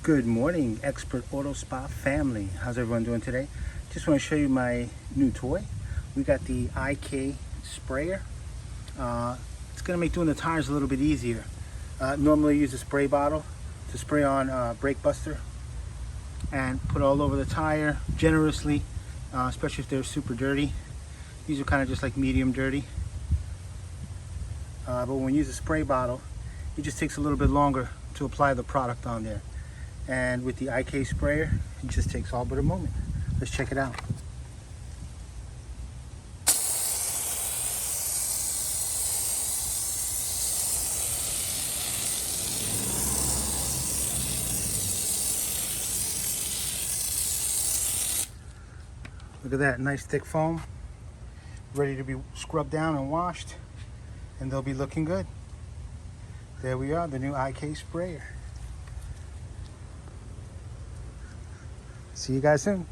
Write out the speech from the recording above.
Good morning, Expert Auto Spa family. How's everyone doing today? Just want to show you my new toy. We got the IK sprayer. It's going to make doing the tires a little bit easier. Normally use a spray bottle to spray on brake buster and put all over the tire generously, especially if they're super dirty. These are kind of just like medium dirty. But when you use a spray bottle, it just takes a little bit longer to apply the product on there. And with the IK sprayer, it just takes all but a moment. Let's check it out. Look at that, nice thick foam, ready to be scrubbed down and washed, and they'll be looking good. There we are, the new IK sprayer. See you guys soon.